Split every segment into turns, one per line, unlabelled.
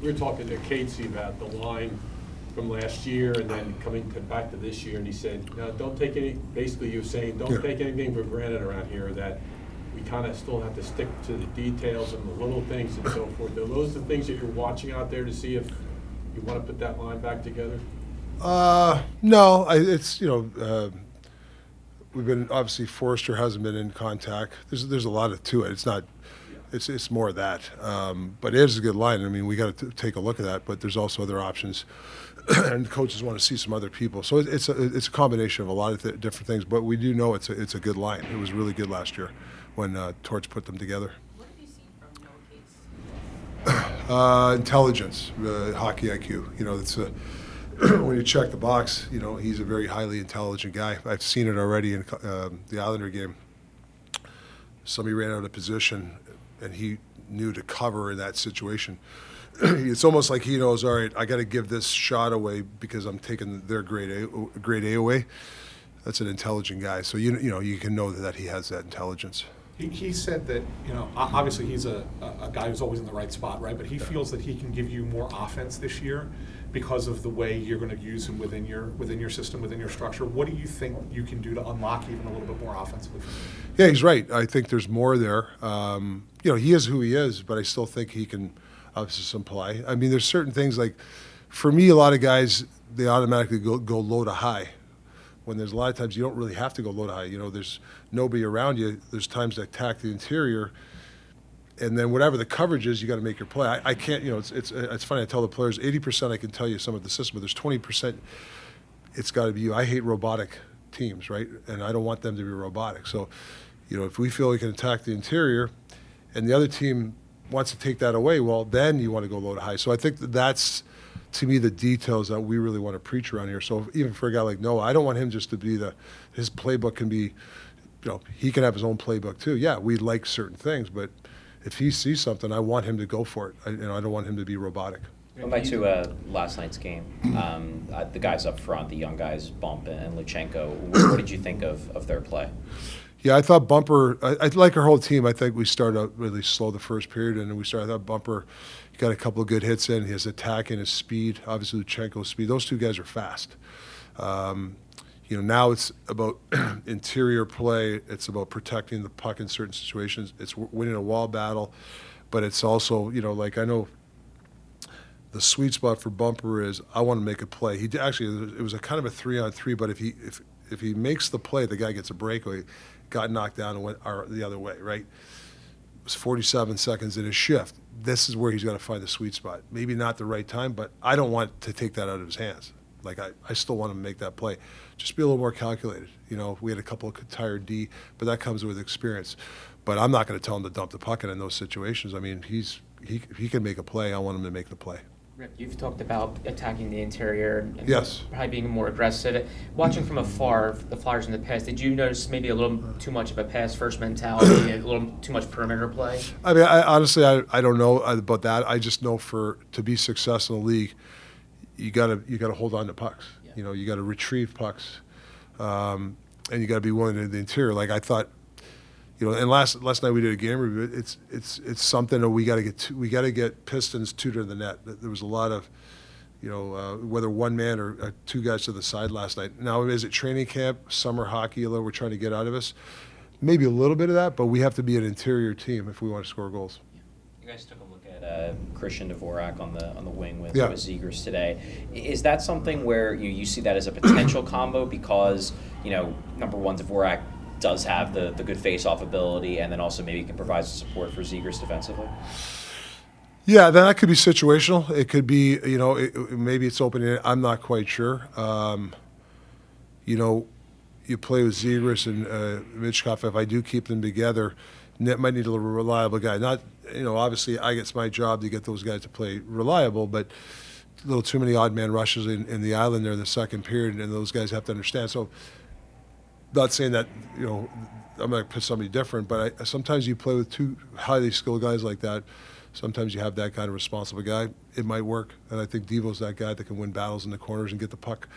we were talking to Casey about the line from last year and then back to this year, and he said, no, don't take any, basically you were saying, don't take anything for granted around here, that we kind of still have to stick to the details and the little things and so forth. Are those the things that you're watching out there to see if you want to put that line back together?
No, it's, we've been, obviously Forrester hasn't been in contact. There's a lot to it. It's not, it's more of that. But it is a good line. I mean, we got to take a look at that, but there's also other options. And coaches want to see some other people. So it's a combination of a lot of different things, but we do know it's a good line. It was really good last year when Torch put them together.
What have you seen from Noah Cates?
Intelligence, hockey IQ. It's when you check the box, he's a very highly intelligent guy. I've seen it already in the Islander game. Somebody ran out of position, and he knew to cover in that situation. It's almost like he knows, all right, I got to give this shot away because I'm taking their grade A away. That's an intelligent guy. So you can know that he has that intelligence.
He said that, obviously he's a guy who's always in the right spot, right? But he feels that he can give you more offense this year because of the way you're going to use him within your system, within your structure. What do you think you can do to unlock even a little bit more offensively?
Yeah, he's right. I think there's more there. He is who he is, but I still think he can obviously supply. I mean, there's certain things like, for me, a lot of guys, they automatically go low to high. When there's a lot of times you don't really have to go low to high. There's nobody around you. There's times to attack the interior, and then whatever the coverage is, you got to make your play. I can't. It's funny. I tell the players 80% I can tell you some of the system, but there's 20%. It's got to be you. I hate robotic teams, right? And I don't want them to be robotic. So, if we feel we can attack the interior, and the other team wants to take that away, well, then you want to go low to high. So I think that's, to me, the details that we really want to preach around here. So even for a guy like Noah, I don't want him just to be his playbook can be, he can have his own playbook too. Yeah, we like certain things, but if he sees something, I want him to go for it. I don't want him to be robotic.
Going back to last night's game, the guys up front, the young guys, Bump and Luchenko, what did you think of their play?
Yeah, I thought Bumper, I like our whole team. I think we started out really slow the first period, and then I thought Bumper got a couple of good hits in. His attack and his speed, obviously Luchenko's speed. Those two guys are fast. Now it's about interior play. It's about protecting the puck in certain situations. It's winning a wall battle, but it's also, I know the sweet spot for Bumper is I want to make a play. It was a kind of a 3-on-3, but if he makes the play, the guy gets a breakaway. Got knocked down and went the other way, right? It was 47 seconds in his shift. This is where he's got to find the sweet spot. Maybe not the right time, but I don't want to take that out of his hands. Like, I still want him to make that play. Just be a little more calculated. We had a couple of tired D, but that comes with experience. But I'm not going to tell him to dump the puck in those situations. I mean, he can make a play. I want him to make the play.
Rick, you've talked about attacking the interior and
yes,
probably being more aggressive. Watching from afar, the Flyers in the past, did you notice maybe a little too much of a pass-first mentality, a little too much perimeter play?
I mean, honestly, I don't know about that. I just know to be successful in the league, you gotta hold on to pucks.
Yeah.
You got to retrieve pucks, and you got to be willing to the interior. Like I thought. And last night we did a game review. It's something that we got to get Pistons two to the net. There was a lot of, whether one man or two guys to the side last night. Now is it training camp, summer hockey? A little we're trying to get out of us, maybe a little bit of that, but we have to be an interior team if we want to score goals.
Yeah. You guys took a look at Christian Dvorak on the wing with Zegers today. Is that something where you see that as a potential combo because number one, Dvorak does have the good face-off ability, and then also maybe can provide some support for Zegers defensively?
Yeah, that could be situational. It could be, maybe it's opening. I'm not quite sure. You play with Zegers and Mitchkov. If I do keep them together, might need a little reliable guy. Not, obviously, it's my job to get those guys to play reliable, but a little too many odd man rushes in the island there in the second period, and those guys have to understand. So, not saying that, I'm going to put somebody different, but sometimes you play with two highly skilled guys like that. Sometimes you have that kind of responsible guy. It might work, and I think Devo's that guy that can win battles in the corners and get the puck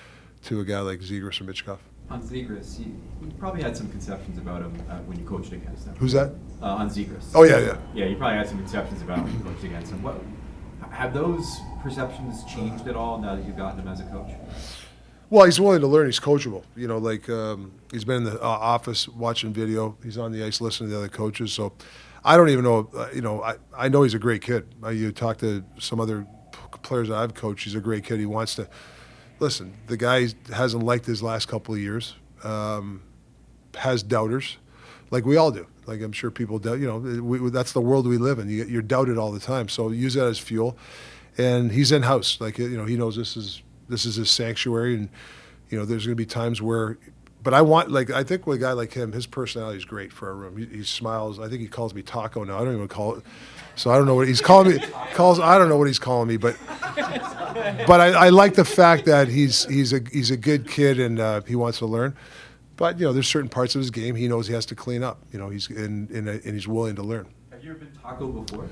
to a guy like Zegers or Mitchkov.
On Zegers, you probably had some conceptions about him when you coached against him.
Who's that?
On Zegers.
Oh, yeah.
Yeah, you probably had some conceptions about when you coached against him. Have those perceptions changed at all now that you've gotten him as a coach?
Well, he's willing to learn. He's coachable. You know, like he's been in the office watching video. He's on the ice listening to the other coaches. So I don't even know. You know, I know he's a great kid. You talk to some other players that I've coached. He's a great kid. He wants to listen. The guy hasn't liked his last couple of years. Has doubters, like we all do. Like I'm sure people doubt. You know, that's the world we live in. You're doubted all the time. So use that as fuel. And he's in house. Like, you know, he knows this is his sanctuary, and you know there's going to be times where. But I think with a guy like him, his personality is great for our room. He smiles. I think he calls me Taco now. I don't even call it. So I don't know what he's calling me. I don't know what he's calling me, but I like the fact that he's a good kid and he wants to learn. But you know, there's certain parts of his game he knows he has to clean up. You know, and he's willing to learn.
Have you ever been Taco before?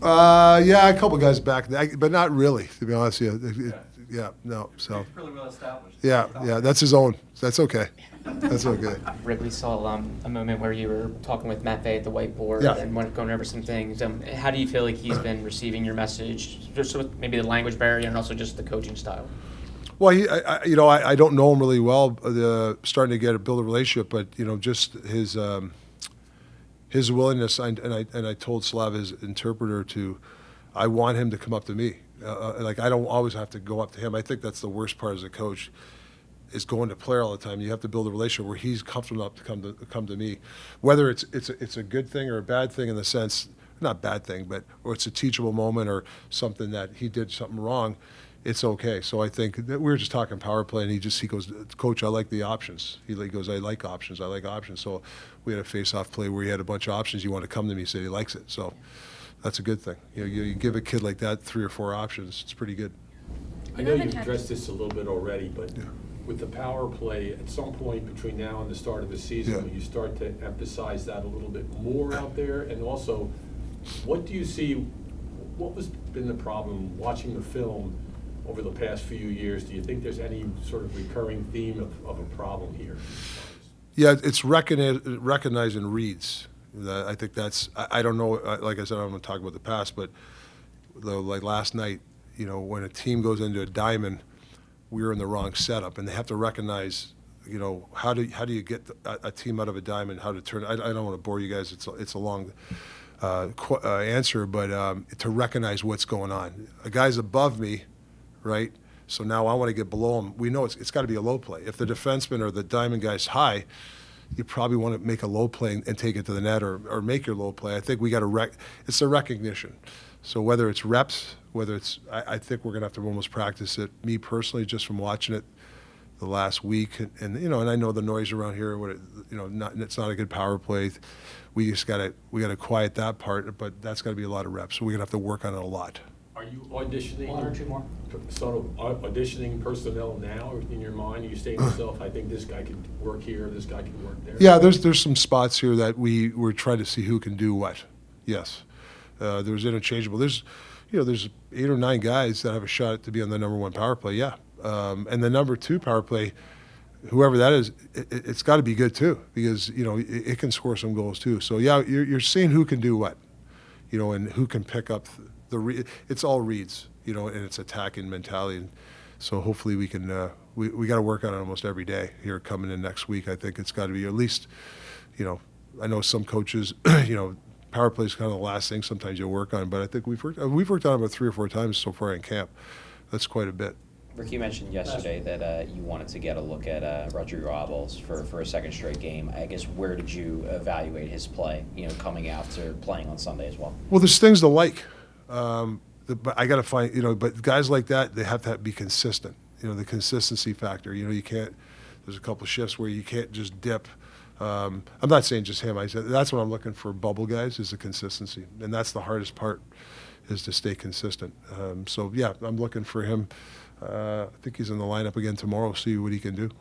Yeah, a couple guys back, but not really, to be honest with you. Yeah, no. So.
It's really well established.
Yeah, that's his own. That's okay. That's okay.
Rick, we saw a moment where you were talking with Matt Bay at the whiteboard
Yeah.
and going over some things. How do you feel like he's been receiving your message, just with maybe the language barrier and also just the coaching style?
Well, I don't know him really well. Starting to build a relationship, but you know, just his willingness. And I told Slav, his interpreter, I want him to come up to me. Like I don't always have to go up to him. I think that's the worst part as a coach, is going to player all the time. You have to build a relationship where he's comfortable enough to come to me, whether it's a good thing or a bad thing in the sense, not bad thing, or it's a teachable moment or something that he did something wrong. It's okay. So I think that we were just talking power play, and he goes, Coach, I like the options. He goes, I like options. I like options. So we had a face-off play where he had a bunch of options. You want to come to me, he said he likes it. So that's a good thing. You give a kid like that 3 or 4 options. It's pretty good.
I know you've addressed this a little bit already, but
Yeah.
with the power play, at some point between now and the start of the season,
Yeah.
will you start to emphasize that a little bit more out there? And also, what do you see, what has been the problem watching the film over the past few years? Do you think there's any sort of recurring theme of a problem here?
Yeah, it's recognizing reads. I think that's, I don't know, like I said, I don't want to talk about the past, but like last night, you know, when a team goes into a diamond, we were in the wrong setup, and they have to recognize, you know, how do you get a team out of a diamond, how to turn. I don't want to bore you guys. It's a long answer, but to recognize what's going on. A guy's above me, right? So now I want to get below him. We know it's got to be a low play. If the defenseman or the diamond guy's high, you probably want to make a low play and take it to the net or make your low play. I think we got to it's a recognition. So whether it's reps, whether it's, I think we're going to have to almost practice it. Me personally, just from watching it the last week, and you know, and I know the noise around here. It's not a good power play. We got to quiet that part, but that's got to be a lot of reps. So we're going to have to work on it a lot.
Are you auditioning?
One or two more.
Sort of auditioning personnel now in your mind? Are you saying to yourself, I think this guy could work here, this guy can work there?
Yeah, there's some spots here that we're trying to see who can do what. Yes, there's interchangeable. There's 8 or 9 guys that have a shot to be on the number 1 power play. Yeah, and the number 2 power play, whoever that is, it's got to be good too, because you know it can score some goals too. So yeah, you're seeing who can do what, you know, and who can pick up it's all reads, you know, and it's attacking mentality. And so hopefully we can we got to work on it almost every day here coming in next week. I think it's got to be at least, you know, I know some coaches, you know, power play is kind of the last thing sometimes you'll work on, but I think we've worked on it about 3 or 4 times so far in camp. That's quite a bit.
Rick, you mentioned yesterday that you wanted to get a look at Rodrigo Alves for a second straight game. I guess where did you evaluate his play, you know, coming after playing on Sunday as well?
Well, there's things to like. But I got to find, you know, but guys like that, they have to be consistent. You know, the consistency factor. You know, you can't. There's a couple shifts where you can't just dip. I'm not saying just him. I said that's what I'm looking for. Bubble guys is the consistency, and that's the hardest part, is to stay consistent. So yeah, I'm looking for him. I think he's in the lineup again tomorrow. See what he can do.